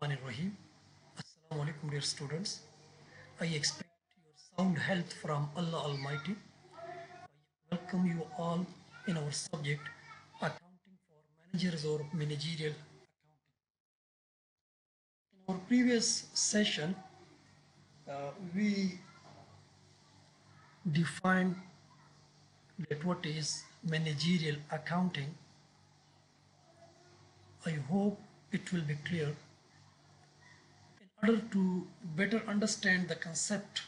Rahim. Assalamu alaikum, dear students. I expect your sound health from Allah Almighty. I welcome you all in our subject, accounting for managers or managerial accounting. In our previous session, we defined that what is managerial accounting. I hope it will be clear. In order to better understand the concept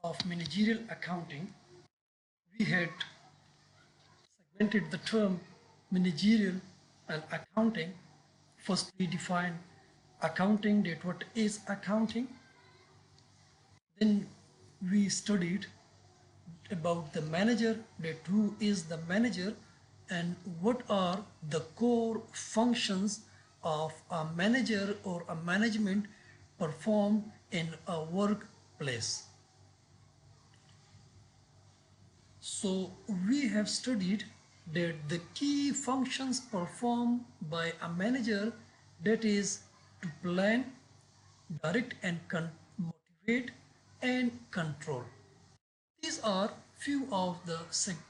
of managerial accounting, we had segmented the term managerial and accounting. First, we defined accounting, that what is accounting. Then we studied about the manager, that who is the manager and what are the core functions of a manager or a management performed in a workplace. So we have studied that the key functions performed by a manager, that is to plan, direct and motivate and control. These are few of the significant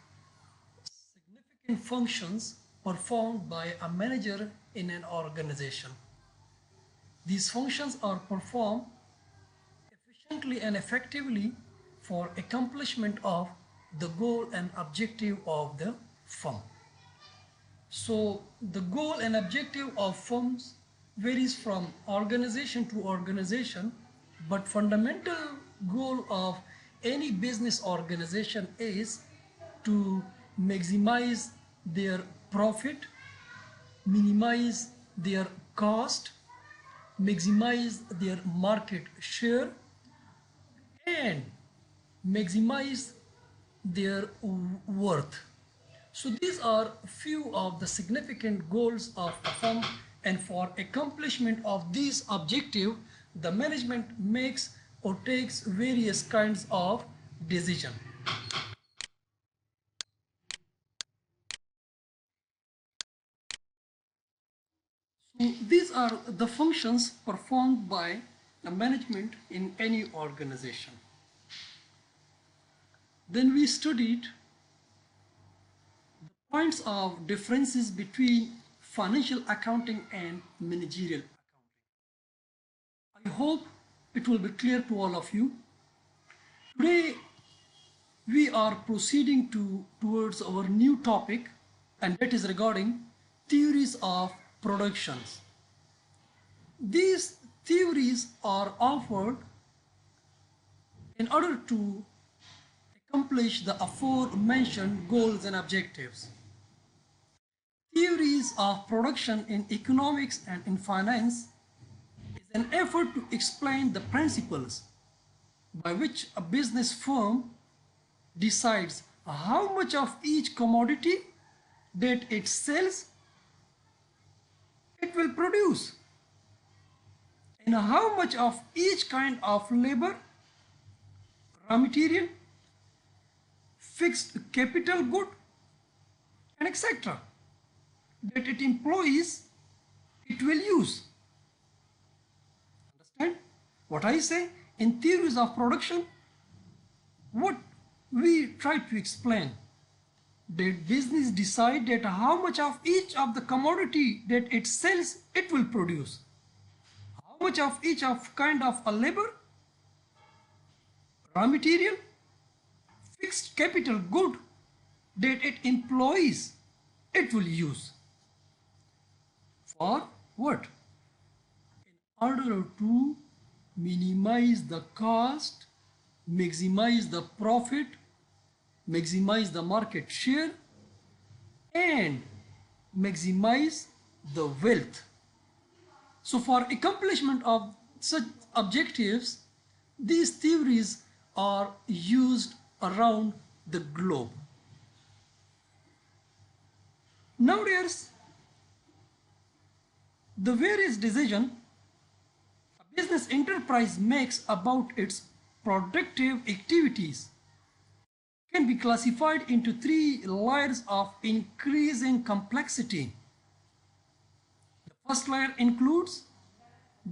functions performed by a manager in an organization. These functions are performed efficiently and effectively for accomplishment of the goal and objective of the firm. So the goal and objective of firms varies from organization to organization, but fundamental goal of any business organization is to maximize their profit, minimize their cost, maximize their market share, and maximize their worth. So these are few of the significant goals of a firm, and for accomplishment of these objectives, the management makes or takes various kinds of decisions. So these are the functions performed by the management in any organization. Then we studied the points of differences between financial accounting and managerial accounting. I hope it will be clear to all of you. Today we are proceeding towards our new topic, and that is regarding theories of productions. These theories are offered in order to accomplish the aforementioned goals and objectives. Theories of production in economics and in finance is an effort to explain the principles by which a business firm decides how much of each commodity that it sells it will produce, and how much of each kind of labor, raw material, fixed capital good, and etc. that it employs it will use. Understand what I say? In theories of production, what we try to explain, that business decide that how much of each of the commodity that it sells it will produce, how much of each of kind of a labor, raw material, fixed capital good that it employs it will use. For what? In order to minimize the cost, maximize the profit, maximize the market share, and maximize the wealth. So for accomplishment of such objectives, these theories are used around the globe. Nowadays, the various decisions a business enterprise makes about its productive activities can be classified into three layers of increasing complexity. The first layer includes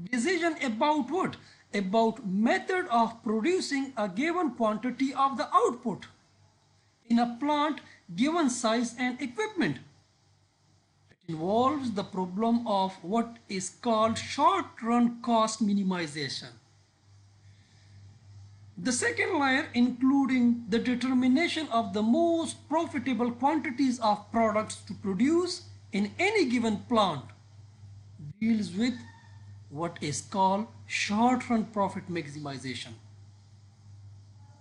Decision about what? About method of producing a given quantity of the output in a plant given size and equipment. It involves the problem of what is called short-run cost minimization. The second layer, including the determination of the most profitable quantities of products to produce in any given plant, deals with what is called short-run profit maximization.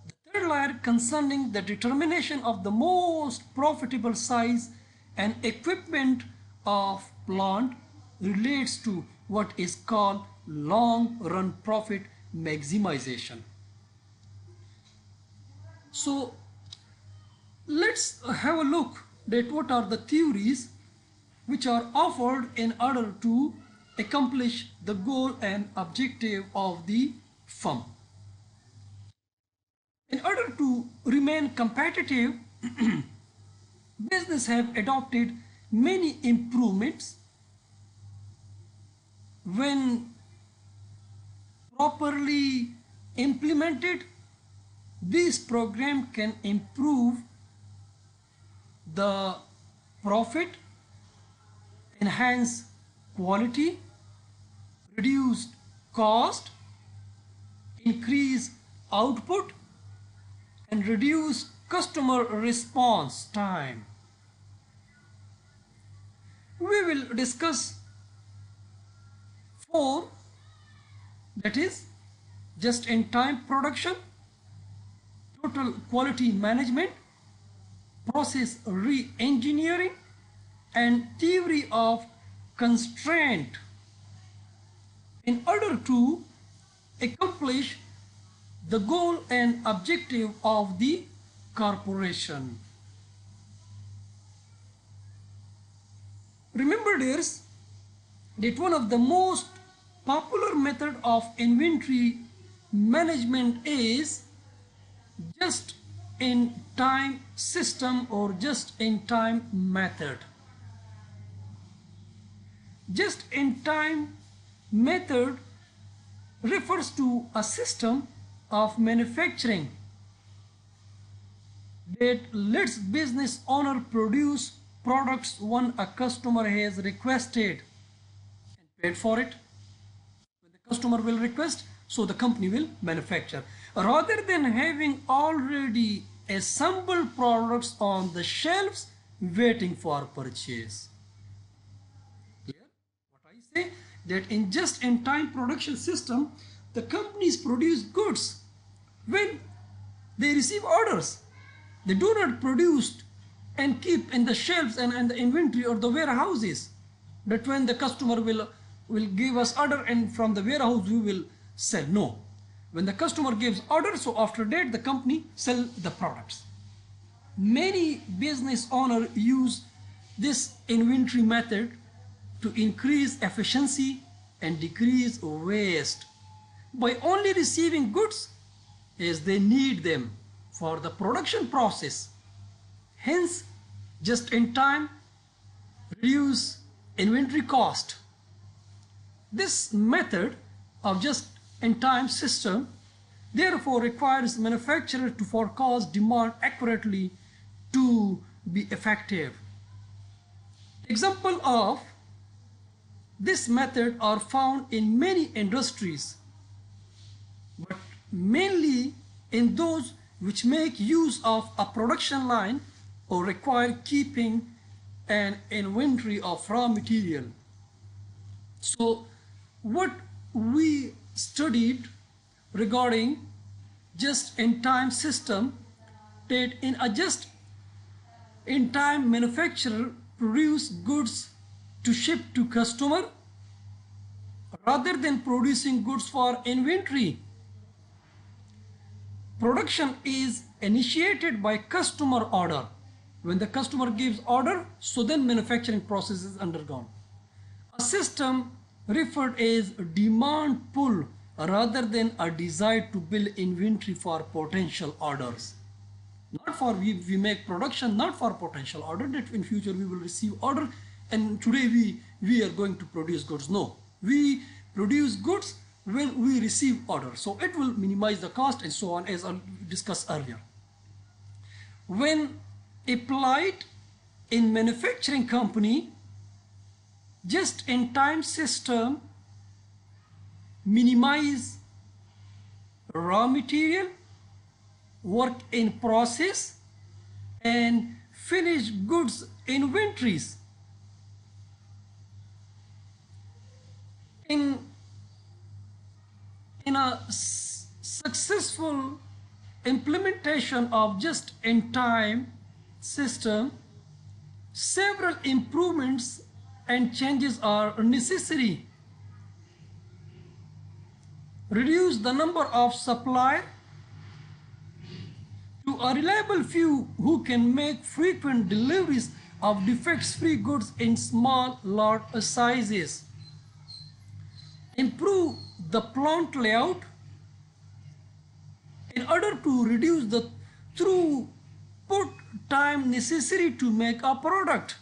The third layer, concerning the determination of the most profitable size and equipment of plant, relates to what is called long-run profit maximization. So let's have a look at what are the theories which are offered in order to accomplish the goal and objective of the firm. In order to remain competitive, business have adopted many improvements. When properly implemented, this program can improve the profit, enhance quality, reduce cost, increase output, and reduce customer response time. We will discuss 4, that is just-in-time production, total quality management, process re-engineering, and theory of constraint, in order to accomplish the goal and objective of the corporation. Remember, dears, that one of the most popular method of inventory management is just-in-time system or just-in-time method. Just-in-time method refers to a system of manufacturing that lets business owner produce products when a customer has requested and paid for it. When the customer will request, so the company will manufacture, rather than having already assembled products on the shelves waiting for purchase. Clear? What I say, that in just-in-time production system, the companies produce goods when they receive orders. They do not produce and keep in the shelves and the inventory or the warehouses, that when the customer will give us order and from the warehouse we will sell. No. When the customer gives order, so after that the company sell the products. Many business owners use this inventory method to increase efficiency and decrease waste by only receiving goods as they need them for the production process. Hence, just in time reduce inventory cost. This method of just in time system therefore requires manufacturer to forecast demand accurately to be effective. Example of this method are found in many industries, but mainly in those which make use of a production line or require keeping an inventory of raw material. So what we studied regarding just-in-time system, that in a just-in-time manufacturer produce goods to ship to customer rather than producing goods for inventory. Production is initiated by customer order. When the customer gives order, so then manufacturing process is undergone. A system referred as demand pull rather than a desire to build inventory for potential orders. Not for we make production, not for potential order, that in future we will receive order and today we are going to produce goods. No, we produce goods when we receive order. So it will minimize the cost and so on, as I discussed earlier. When applied in manufacturing company, just-in-time system minimize raw material, work in process, and finished goods inventories. In a successful implementation of just-in-time system, several improvements and changes are necessary. Reduce the number of suppliers to a reliable few who can make frequent deliveries of defects-free goods in small lot sizes. Improve the plant layout in order to reduce the throughput time necessary to make a product.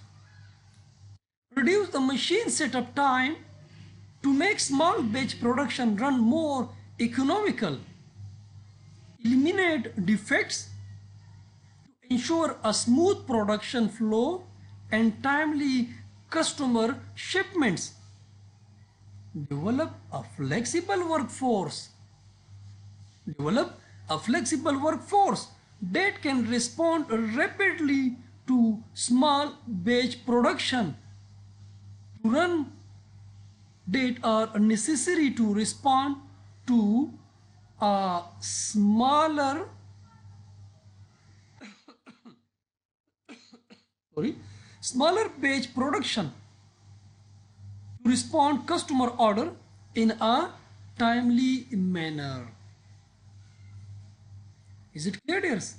Reduce the machine setup time to make small batch production run more economical. Eliminate defects to ensure a smooth production flow and timely customer shipments. Develop a flexible workforce. Develop a flexible workforce that can respond rapidly to small batch production. To run that are necessary to respond to a smaller batch production, to respond customer order in a timely manner. Is it clear, dears?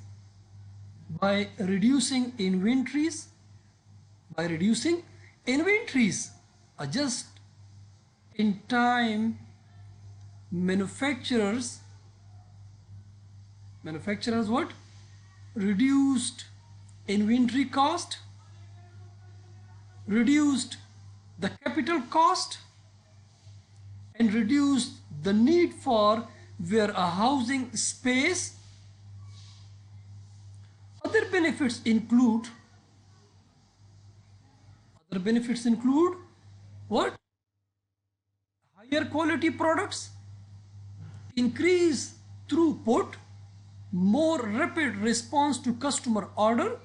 By reducing inventories, just in time manufacturers what? Reduced inventory cost, reduced the capital cost, and reduced the need for warehousing space. Other benefits include what? Higher quality products, increase throughput, more rapid response to customer order,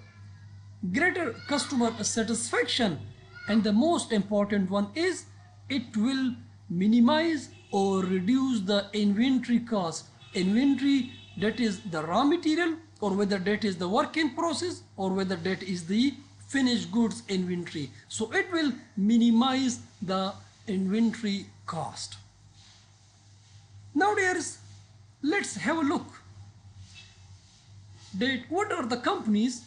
greater customer satisfaction, and the most important one is it will minimize or reduce the inventory cost. Inventory, that is the raw material, or whether that is the work in process, or whether that is the finished goods inventory. So it will minimize the inventory cost. Now dears, let's have a look that what are the companies,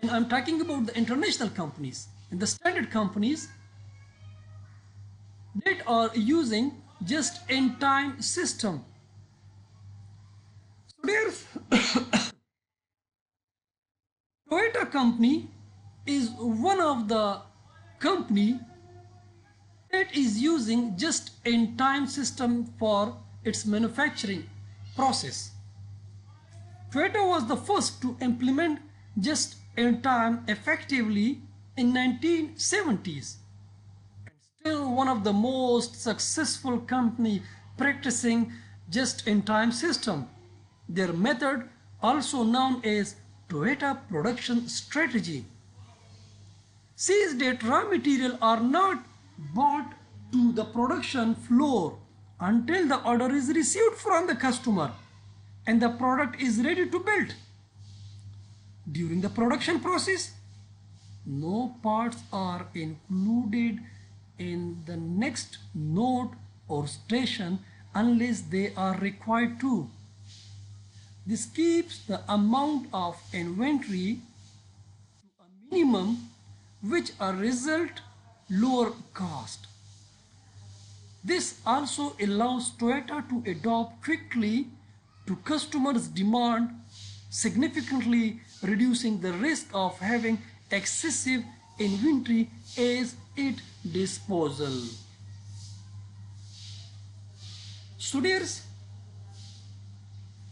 and I'm talking about the international companies and the standard companies that are using just-in-time system. So dears, Toyota company is one of the company that is using just-in-time system for its manufacturing process. Toyota was the first to implement just-in-time effectively in 1970s, and still one of the most successful company practicing just-in-time system. Their method, also known as Toyota production strategy, says that raw material are not brought to the production floor until the order is received from the customer and the product is ready to build. During the production process, no parts are included in the next node or station unless they are required to. This keeps the amount of inventory to a minimum, which a result lower cost. This also allows Toyota to adapt quickly to customers' demand, significantly reducing the risk of having excessive inventory as its disposal. So dears,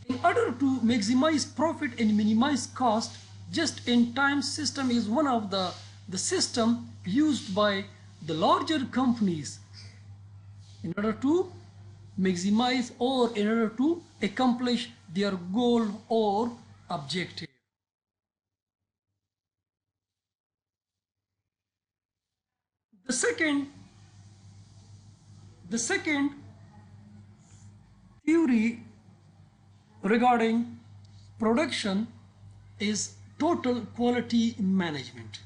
in order to maximize profit and minimize cost, just-in-time system is one of the system used by the larger companies in order to maximize or in order to accomplish their goal or objective. The second theory regarding production is total quality management.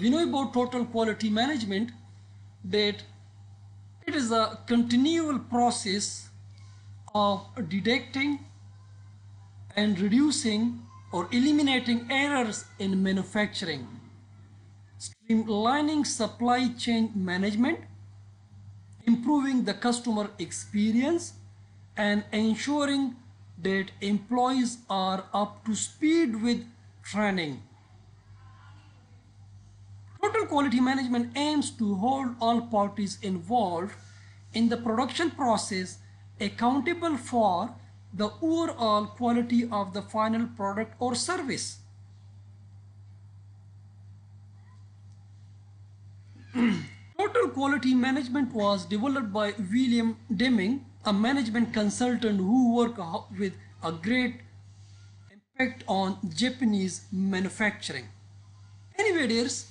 We know about total quality management that it is a continual process of detecting and reducing or eliminating errors in manufacturing, streamlining supply chain management, improving the customer experience, and ensuring that employees are up to speed with training. Total quality management aims to hold all parties involved in the production process accountable for the overall quality of the final product or service. Total quality management was developed by William Deming, a management consultant who worked with a great impact on Japanese manufacturing. Anyway, dears,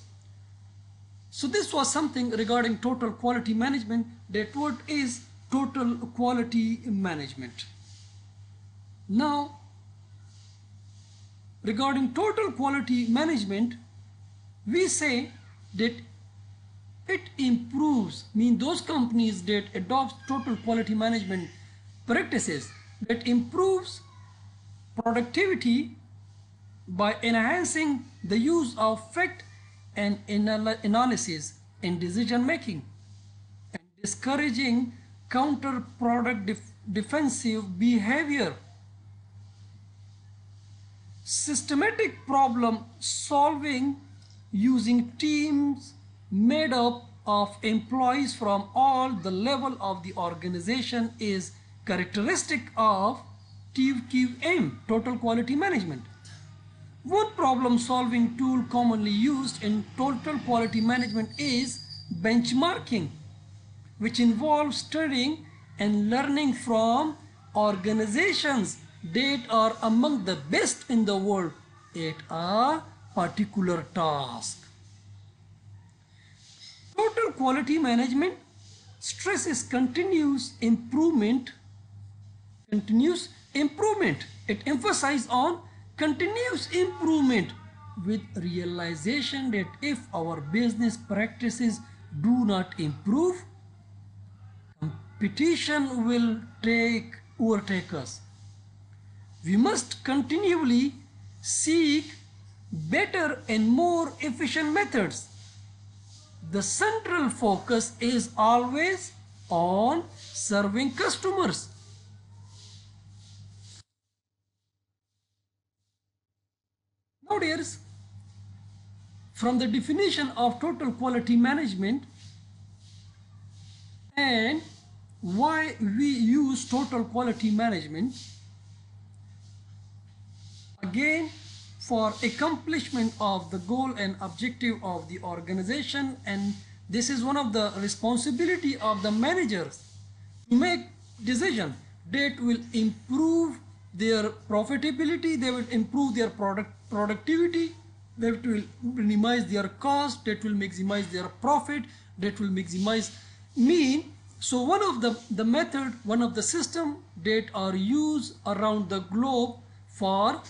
so this was something regarding total quality management. That what is total quality management? Now, regarding total quality management, we say that it improves, mean those companies that adopt total quality management practices that improves productivity by enhancing the use of fact and analysis in decision making and discouraging counter-product defensive behavior. Systematic problem solving using teams made up of employees from all the level of the organization is characteristic of TQM, total quality management. One problem solving tool commonly used in total quality management is benchmarking, which involves studying and learning from organizations that are among the best in the world at a particular task. Total quality management stresses continuous improvement. It emphasizes on continuous improvement with realization that if our business practices do not improve, competition will overtake us. We must continually seek better and more efficient methods. The central focus is always on serving customers. Now, dears, from the definition of total quality management and why we use total quality management, again, for accomplishment of the goal and objective of the organization, and this is one of the responsibility of the managers to make decision that will improve their profitability, they will improve their productivity, that will minimize their cost, that will maximize their profit, that will maximize mean. So one of the method, one of the system that are used around the globe for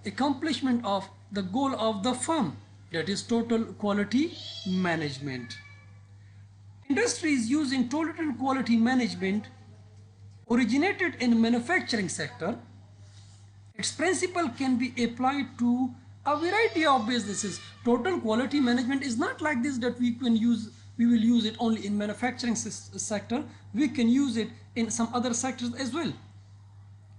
accomplishment of the goal of the firm, that is total quality management. Industries using total quality management originated in manufacturing sector. Its principle can be applied to a variety of businesses. Total quality management is not like this that we will use it only in manufacturing sector. We can use it in some other sectors as well.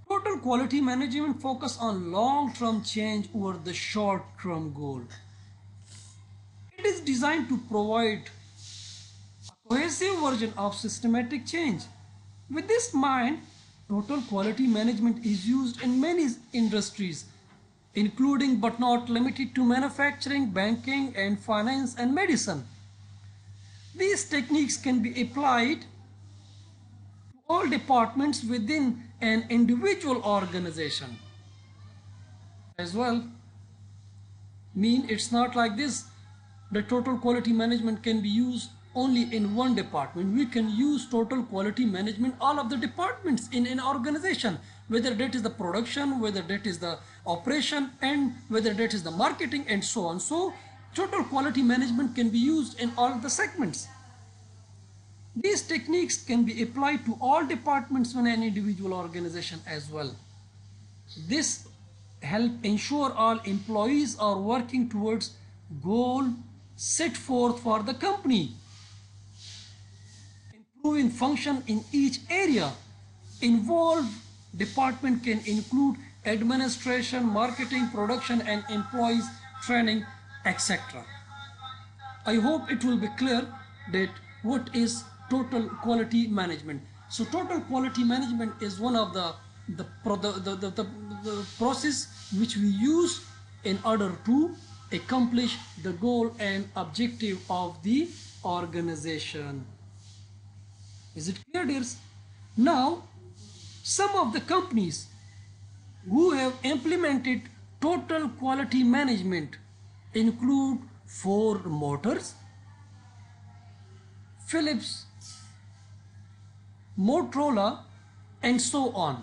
Total quality management focus on long-term change over the short-term goal. It is designed to provide a cohesive version of systematic change. With this in mind, total quality management is used in many industries, including but not limited to manufacturing, banking, and finance and medicine. These techniques can be applied to all departments within an individual organization as well. It's not like this. The total quality management can be used only in one department. We can use total quality management all of the departments in an organization, whether that is the production, whether that is the operation, and whether that is the marketing, and so on. So total quality management can be used in all the segments. These techniques can be applied to all departments in an individual organization as well. This help ensure all employees are working towards goal set forth for the company. Improving function in each area involved department can include administration, marketing, production, and employees training, etc. I hope it will be clear that what is total quality management. So total quality management is one of the process which we use in order to accomplish the goal and objective of the organization. Is it clear, dears? Now, some of the companies who have implemented total quality management include Ford Motors, Philips, Motorola, and so on.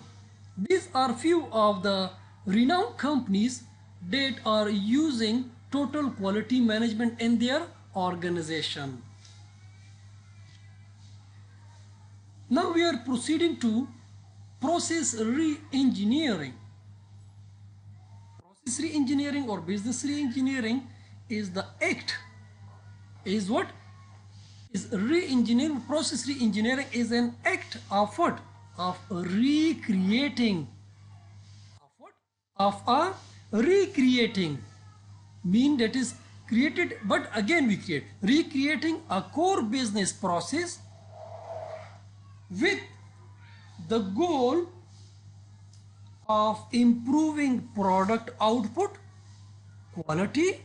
These are few of the renowned companies that are using total quality management in their organization. Now we are proceeding to process re-engineering. Process re-engineering or business re-engineering is the act, is what? Is re-engineering. Process re-engineering is an act of what? Of recreating. Of what? Of a recreating. Mean that is created, but again we create. Recreating a core business process with the goal of improving product output, quality,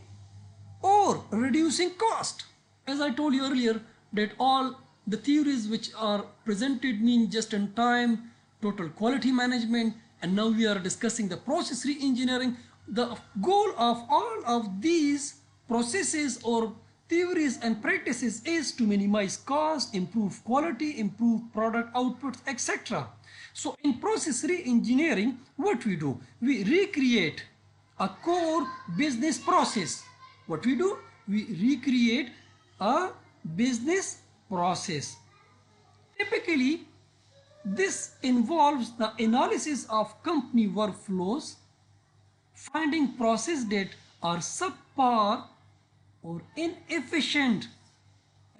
or reducing cost. As I told you earlier, that all the theories which are presented mean just in time, total quality management, and now we are discussing the process re-engineering. The goal of all of these processes or theories and practices is to minimize cost, improve quality, improve product outputs, etc. So in process re-engineering, what we do? We recreate a core business process. What we do? We recreate a business process. Typically, this involves the analysis of company workflows, finding processes that are subpar or inefficient,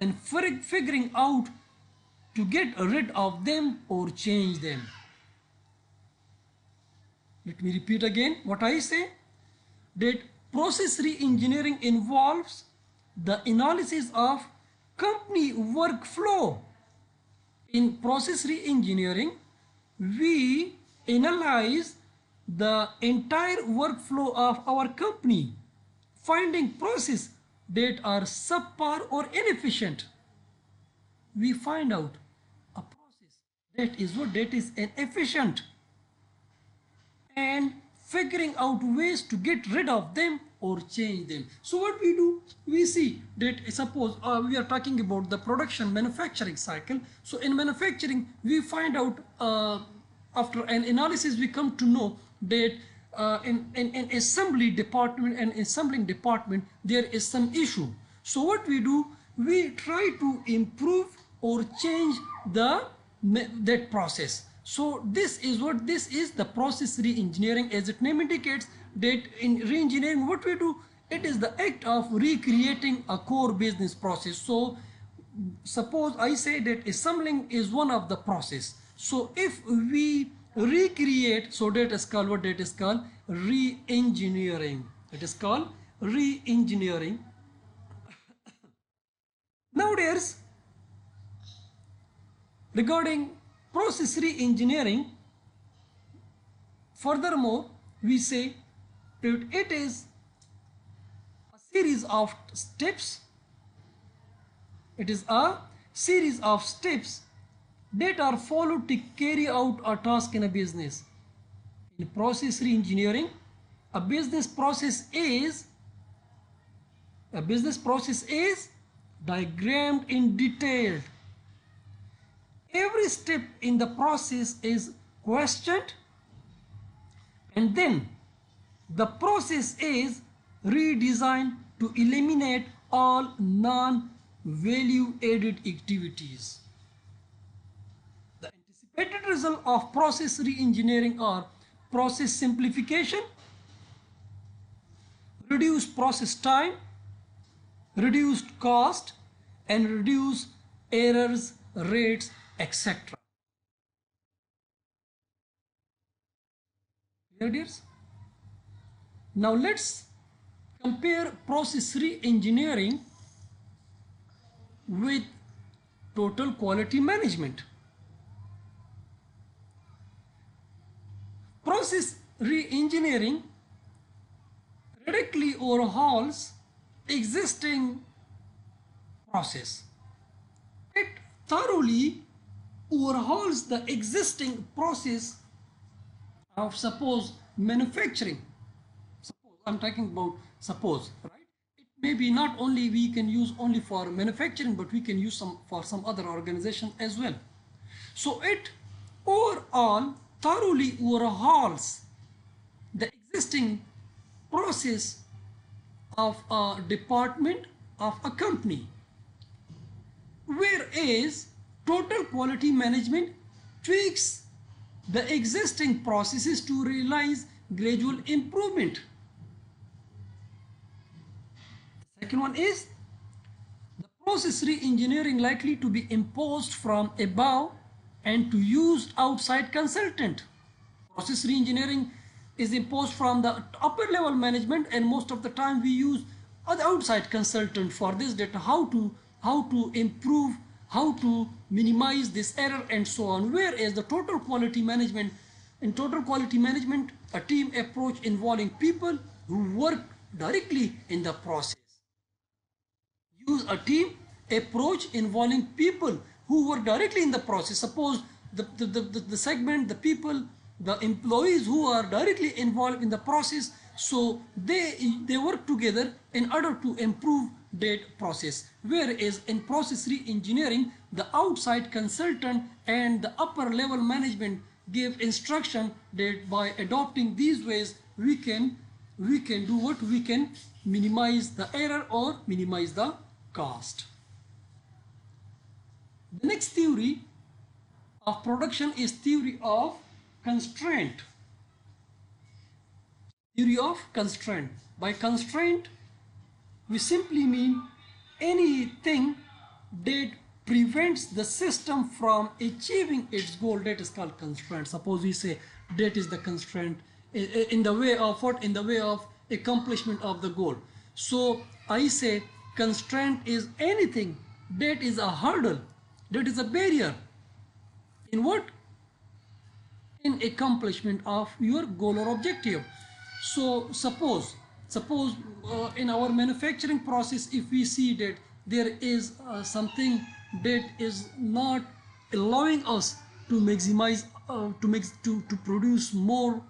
and figuring out to get rid of them or change them. Let me repeat again what I say, that process re-engineering involves the analysis of company workflow. In process re-engineering, we analyze the entire workflow of our company, finding processes that are subpar or inefficient. We find out a process that is inefficient and figuring out ways to get rid of them or change them. So what we do, we see that suppose we are talking about the production manufacturing cycle. So in manufacturing, we find out after an analysis, we come to know that in assembly department and assembling department, there is some issue. So what we do, we try to improve or change that process. So this is the process re-engineering. As its name indicates, that in re-engineering, what we do, it is the act of recreating a core business process. So suppose I say that assembling is one of the process. So if we recreate, so that is called what? That is called re-engineering. It is called re-engineering. Nowadays, Regarding process re-engineering, furthermore, we say that it is a series of steps. It is a series of steps that are followed to carry out a task in a business. In process re-engineering, a business process is diagrammed in detail. Every step in the process is questioned, and then the process is redesigned to eliminate all non-value added activities. The anticipated result of process re-engineering are process simplification, reduced process time, reduced cost, and reduced errors rates, etc. Clear, dears? Now let's compare process re-engineering with total quality management. Process re-engineering radically overhauls existing process. It thoroughly overhauls the existing process of, suppose, manufacturing. Suppose, I'm talking about suppose, right? It may be not only we can use only for manufacturing, but we can use some for some other organization as well. So it overall thoroughly overhauls the existing process of a department of a company, whereas total quality management tweaks the existing processes to realize gradual improvement. The second one is the process re-engineering likely to be imposed from above and to use outside consultant. Process re-engineering is imposed from the upper level management, and most of the time we use an outside consultant for this data, how to improve, how to minimize this error and so on. Whereas the total quality management, in total quality management, a team approach involving people who work directly in the process. Use a team approach involving people who work directly in the process. Suppose the segment, the people, the employees who are directly involved in the process, so they work together in order to improve that process. Whereas in process re-engineering, the outside consultant and the upper level management give instruction that by adopting these ways we can do what? We can minimize the error or minimize the cost. The next theory of production is theory of constraint. Theory of constraint. By constraint, we simply mean anything that prevents the system from achieving its goal. That is called constraint. Suppose we say that is the constraint in the way of what? In the way of accomplishment of the goal. So I say constraint is anything that is a hurdle, that is a barrier in what? In accomplishment of your goal or objective. So suppose in our manufacturing process, if we see that there is something that is not allowing us to maximize to produce more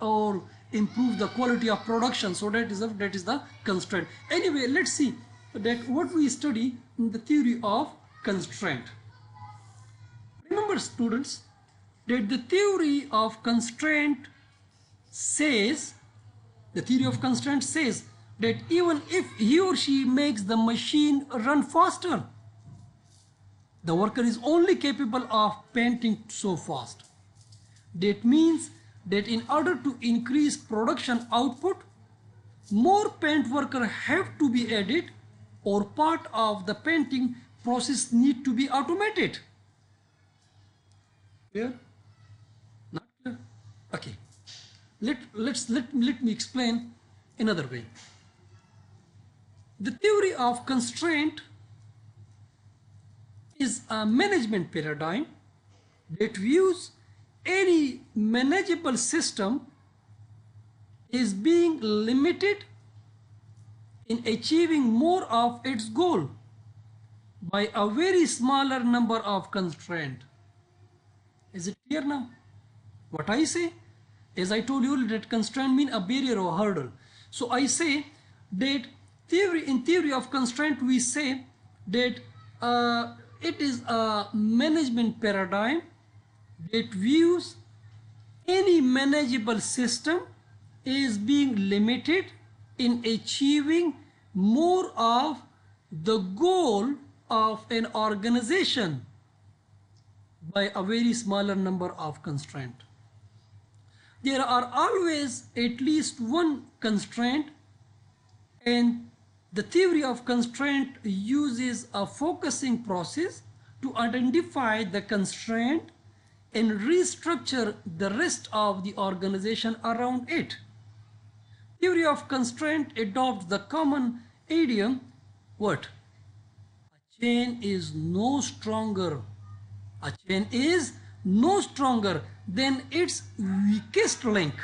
or improve the quality of production, so that is the constraint. Anyway, let's see that what we study in the theory of constraint. Remember, students, that the theory of constraint says that even if he or she makes the machine run faster, the worker is only capable of painting so fast. That means that in order to increase production output, more paint workers have to be added, or part of the painting process need to be automated. Clear? Not clear? Okay. Let me explain another way. The theory of constraint is a management paradigm that views any manageable system is being limited in achieving more of its goal by a very smaller number of constraints. Is it clear now? What I say? As I told you that constraint mean a barrier or hurdle. So I say that in theory of constraint we say that it is a management paradigm that views any manageable system is being limited in achieving more of the goal of an organization by a very smaller number of constraints. There are always at least one constraint, and the theory of constraint uses a focusing process to identify the constraint and restructure the rest of the organization around it. Theory of constraint adopts the common idiom, what? A chain is no stronger. A chain is no stronger than its weakest link.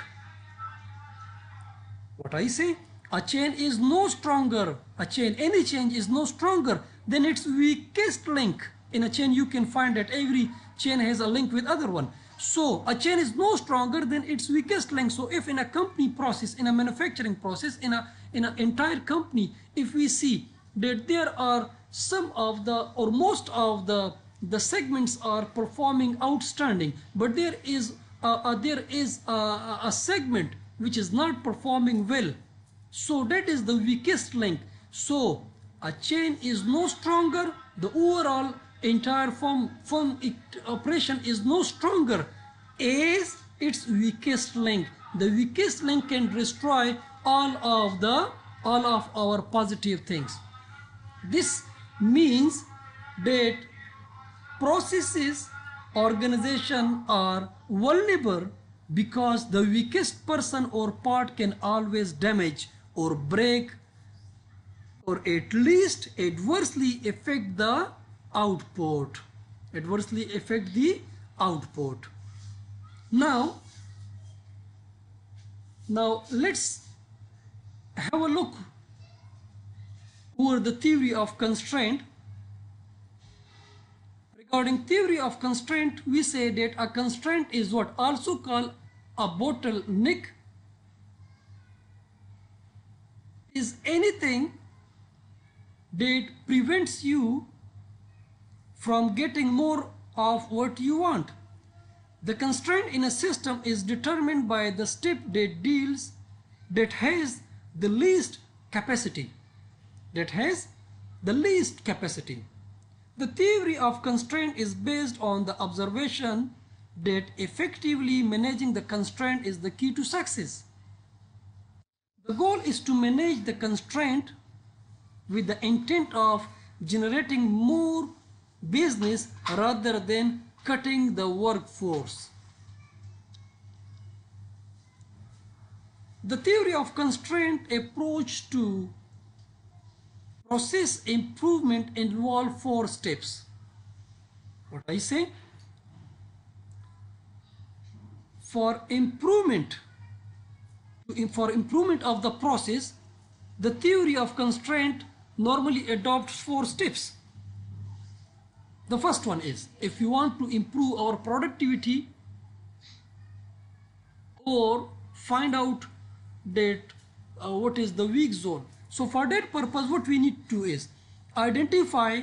What I say? A chain is no stronger. Any chain is no stronger than its weakest link. In a chain you can find that every chain has a link with other one. So a chain is no stronger than its weakest link. So if in a company process, in a manufacturing process, in an entire company, if we see that there are some of the or most of the segments are performing outstanding, but there is a segment which is not performing well, so that is the weakest link. So a chain is no stronger, the overall entire firm operation is no stronger as its weakest link. The weakest link can destroy all of our positive things. This means that processes, organization are vulnerable because the weakest person or part can always damage or break or at least adversely affect the output. Now let's have a look over the theory of constraint. Regarding theory of constraint, we say that a constraint is what also called a bottleneck, is anything that prevents you from getting more of what you want. The constraint in a system is determined by the step that has the least capacity. The theory of constraint is based on the observation that effectively managing the constraint is the key to success. The goal is to manage the constraint with the intent of generating more business rather than cutting the workforce. The theory of constraint approach to process improvement involve 4 steps. What I say? For improvement of the process, the theory of constraint normally adopts 4 steps. The first one is, if you want to improve our productivity or find out that what is the weak zone. So for that purpose, what we need to do is identify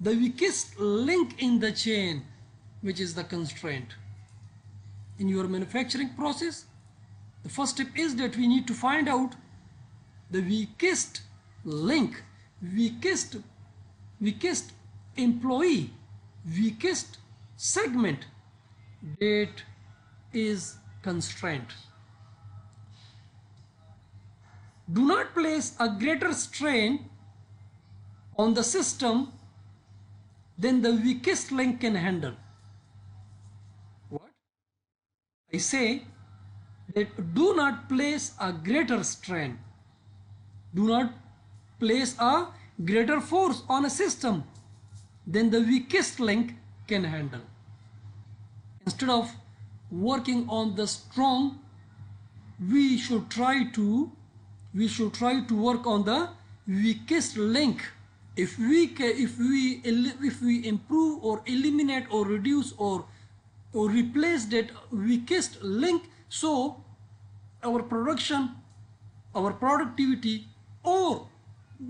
the weakest link in the chain, which is the constraint. In your manufacturing process, the first step is that we need to find out the weakest link, weakest employee, weakest segment that is constraint. Do not place a greater strain on the system than the weakest link can handle. What? I say that do not place a greater strain. Do not place a greater force on a system than the weakest link can handle. Instead of working on the strong, we should try to work on the weakest link. If we improve or eliminate or reduce or replace that weakest link, so our production, our productivity, or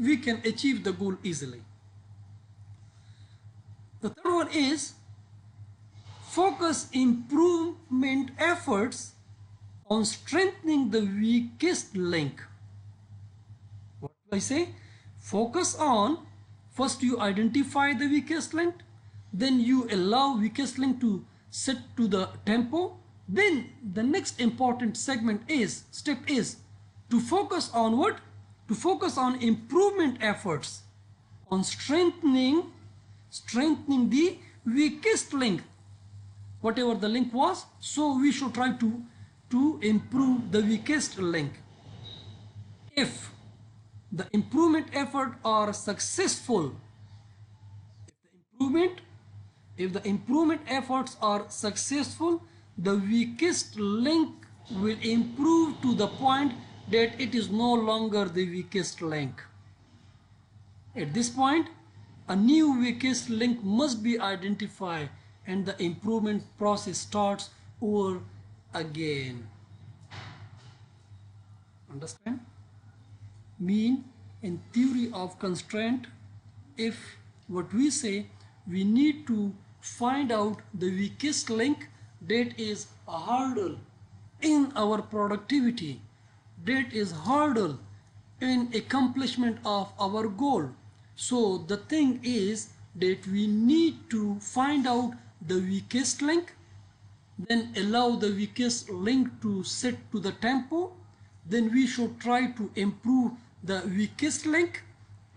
we can achieve the goal easily. The third one is focus improvement efforts on strengthening the weakest link. What do I say? Focus on, first you identify the weakest link, then you allow weakest link to set to the tempo. Then the next important step is to focus on what? To focus on improvement efforts on strengthening the weakest link, whatever the link was. So we should try to improve the weakest link. If the improvement effort are successful, if the improvement efforts are successful, the weakest link will improve to the point that it is no longer the weakest link. At this point, a new weakest link must be identified and the improvement process starts over again. Understand? Mean, in theory of constraint, if what we say, we need to find out the weakest link that is a hurdle in our productivity, that is hurdle in accomplishment of our goal. So the thing is that we need to find out the weakest link, then allow the weakest link to set to the tempo, then we should try to improve the weakest link,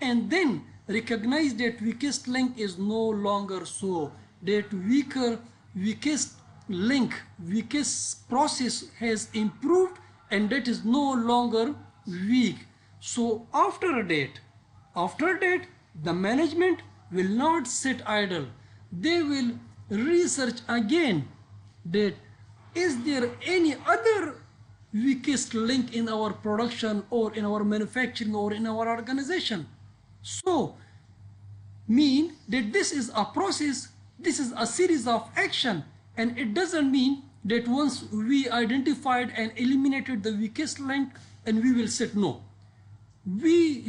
and then recognize that weakest link is no longer so, that weakest link, weakest process has improved and that is no longer weak. So after that the management will not sit idle. They will research again that is there any other weakest link in our production or in our manufacturing or in our organization. So mean that this is a process, this is a series of action, and it doesn't mean that once we identified and eliminated the weakest link and we will sit. No, it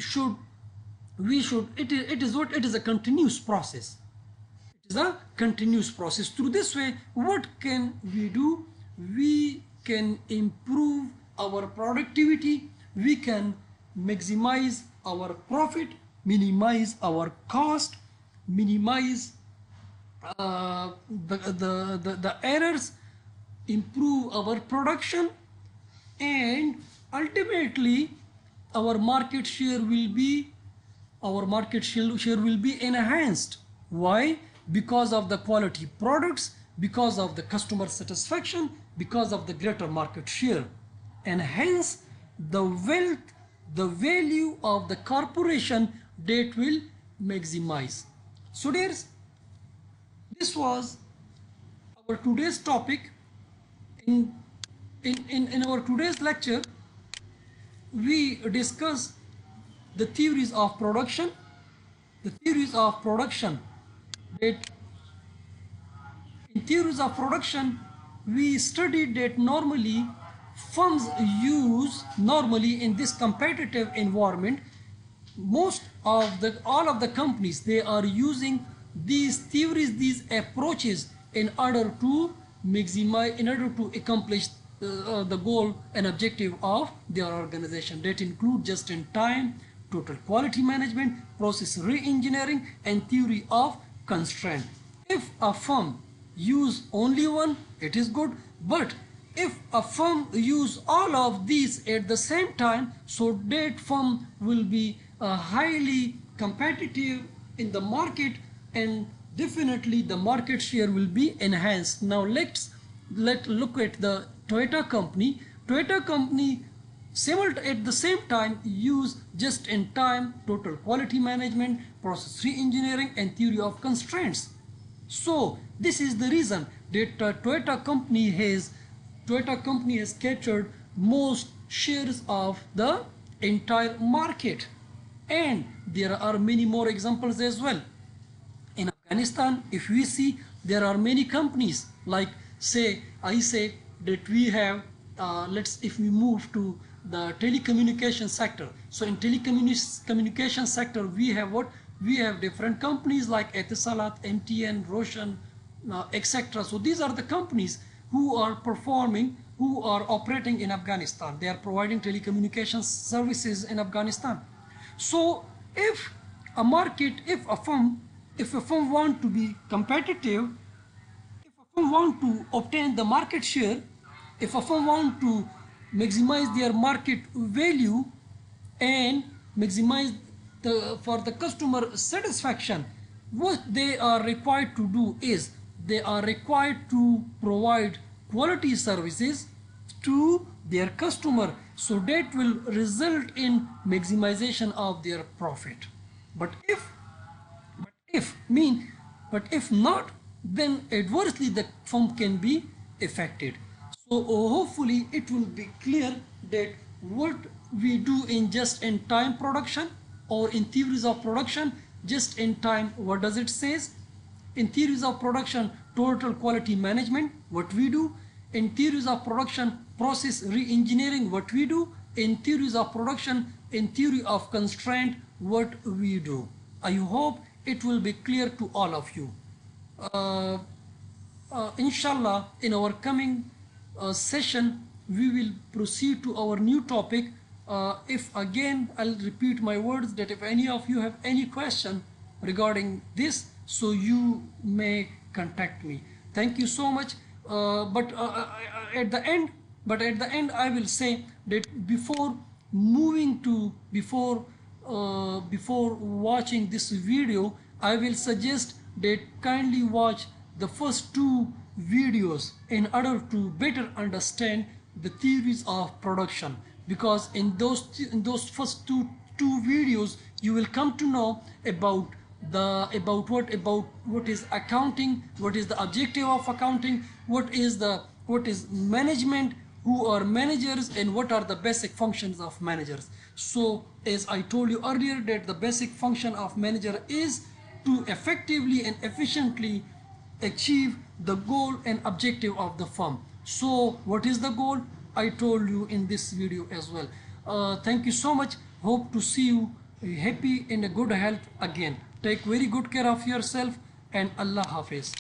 is a continuous process. It is a continuous process. Through this way, what can we do? We can improve our productivity, we can maximize our profit, minimize our cost, minimize the errors, improve our production, and ultimately our market share will be enhanced. Why? Because of the quality products, because of the customer satisfaction, because of the greater market share, and hence the wealth, the value of the corporation that will maximize. So dears, this was our today's topic. In our today's lecture, we discuss the theories of production. The theories of production, that in theories of production we studied that normally firms use, normally in this competitive environment, all of the companies, they are using these theories, these approaches in order to maximize, in order to accomplish the goal and objective of their organization. That include just-in-time, total quality management, process re-engineering, and theory of constraint. If a firm use only one, it is good, but if a firm use all of these at the same time, so that firm will be highly competitive in the market, and definitely the market share will be enhanced. Now let's look at the Toyota company. Toyota company at the same time use just-in-time, total quality management, process re-engineering, and theory of constraints. So this is the reason that Toyota company has captured most shares of the entire market, and there are many more examples as well. In Afghanistan, if we see, there are many companies, like I say that we have, if we move to the telecommunication sector. So in telecommunication sector, we have what? We have different companies like Etisalat, MTN, Roshan, etc. So these are the companies who are operating in Afghanistan. They are providing telecommunications services in Afghanistan. So if a firm want to be competitive, if a firm want to obtain the market share, if a firm want to maximize their market value and maximize for the customer satisfaction, what they are required to do is they are required to provide quality services to their customer, so that will result in maximization of their profit. But if not, then adversely the firm can be affected. So hopefully it will be clear that what we do in just-in-time production, or in theories of production, just-in-time, what does it says? In theories of production, total quality management, what we do. In theories of production, process re-engineering, what we do. In theories of production, in theory of constraint, what we do. I hope it will be clear to all of you. Inshallah, in our coming session, we will proceed to our new topic. If again, I'll repeat my words that if any of you have any question regarding this, so you may contact me. Thank you so much. But at the end, I will say that before watching this video, I will suggest that kindly watch the first two videos in order to better understand the theories of production, because in those first two videos you will come to know about what is accounting, what is the objective of accounting, what is management, who are managers, and what are the basic functions of managers. So as I told you earlier, that the basic function of manager is to effectively and efficiently achieve the goal and objective of the firm. So what is the goal? I told you in this video as well. Thank you so much. Hope to see you happy in a good health again. Take very good care of yourself, and Allah Hafiz.